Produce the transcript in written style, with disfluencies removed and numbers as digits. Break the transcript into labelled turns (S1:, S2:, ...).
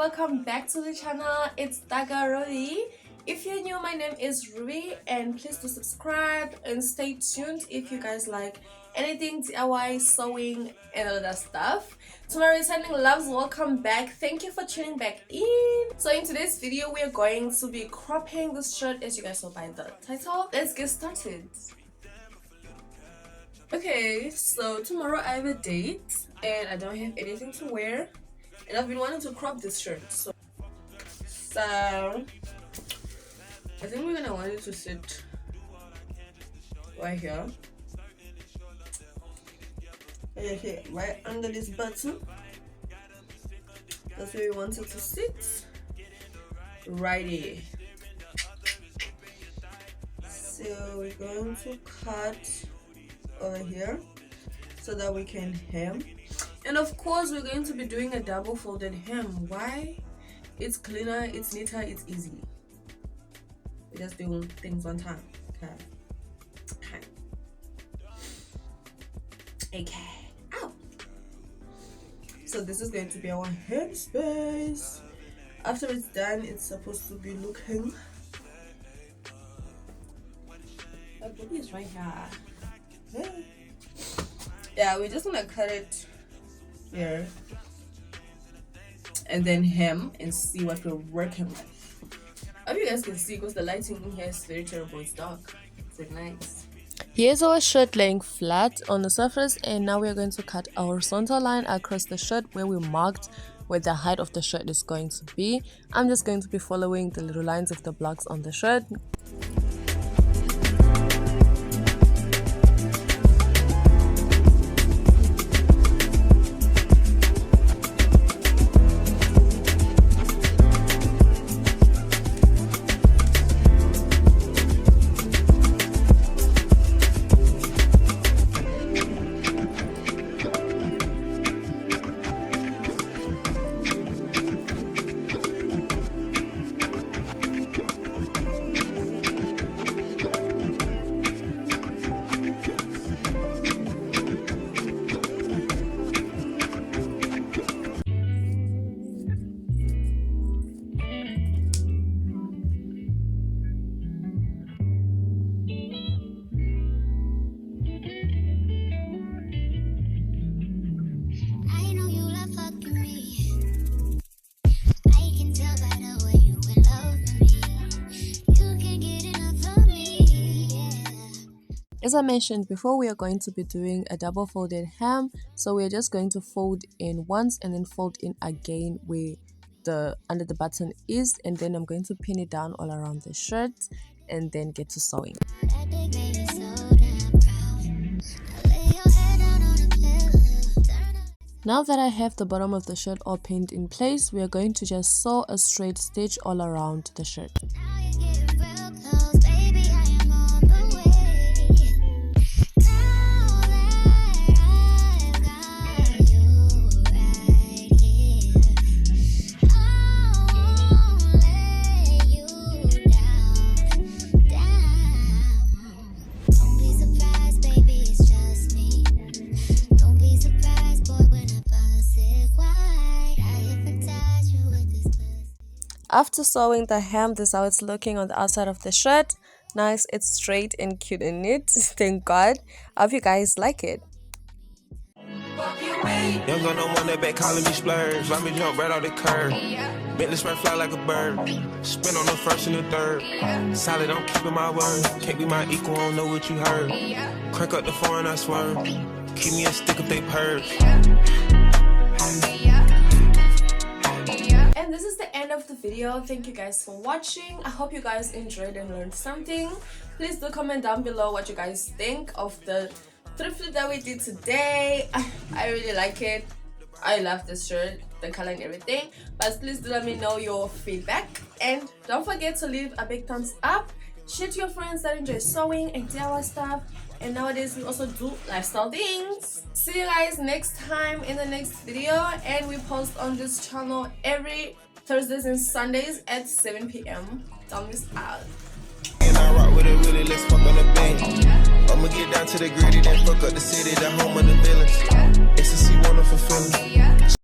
S1: welcome back to the channel. It's ThatGirlRuvie. If you're new, my name is Ruby, and please do subscribe and stay tuned if you guys like anything DIY, sewing, and all that stuff. To my returning loves, welcome back. Thank you for tuning back in. So in today's video, we are going to be cropping this shirt, as you guys saw by the title. Let's get started. Okay, so tomorrow I have a date and I don't have anything to wear, and I've been wanting to crop this shirt. So I think we're gonna want it to sit right here. Okay, right under this button. That's where we want it to sit. Right here. So we're going to cut over here so that we can hem, and of course we're going to be doing a double folded hem. Why? It's cleaner, it's neater, it's easy. We just do things one time. Okay. Ow. So this is going to be our hem space. After it's done, it's supposed to be looking. My baby is right here. Yeah, we're just gonna cut it here and then hem and see what we're working with. I hope you guys can see because the lighting in here is very terrible. It's dark. It's very nice. Here's our shirt laying flat on the surface, and now we're going to cut a horizontal line across the shirt where we marked where the height of the shirt is going to be. I'm just going to be following the little lines of the blocks on the shirt. As I mentioned before, we are going to be doing a double folded hem, so we're just going to fold in once and then fold in again where the under the button is, and then I'm going to pin it down all around the shirt and then get to sewing. Now that I have the bottom of the shirt all pinned in place, we are going to just sew a straight stitch all around the shirt. After sewing the hem, this is how it's looking on the outside of the shirt. Nice, it's straight and cute and neat. Thank God. I hope you guys like it.
S2: Young girl don't want that back calling me splurge. Let me jump right off the curb. Bentley spread fly like a bird. Spin on the first and the third. Solid, I'm keeping my word. Can't be my equal, I don't know what you heard. Crank up the foreign, I swerve. Keep me a stick if they purge.
S1: And this is the end of the video. Thank you guys for watching. I hope you guys enjoyed and learned something. Please do comment down below what you guys think of the thrift that we did today. I really like it. I love this shirt, the color and everything. But please do let me know your feedback, and don't forget to leave a big thumbs up. Share to your friends that enjoy sewing and DIY stuff. And nowadays we also do lifestyle things. See you guys next time in the next video, and we post on this channel every Thursdays and Sundays at 7 p.m. Don't miss out.
S2: And I rock with it, really, let's fuck on the bank. I'ma get down to the gritty, then fuck up the city, the home of the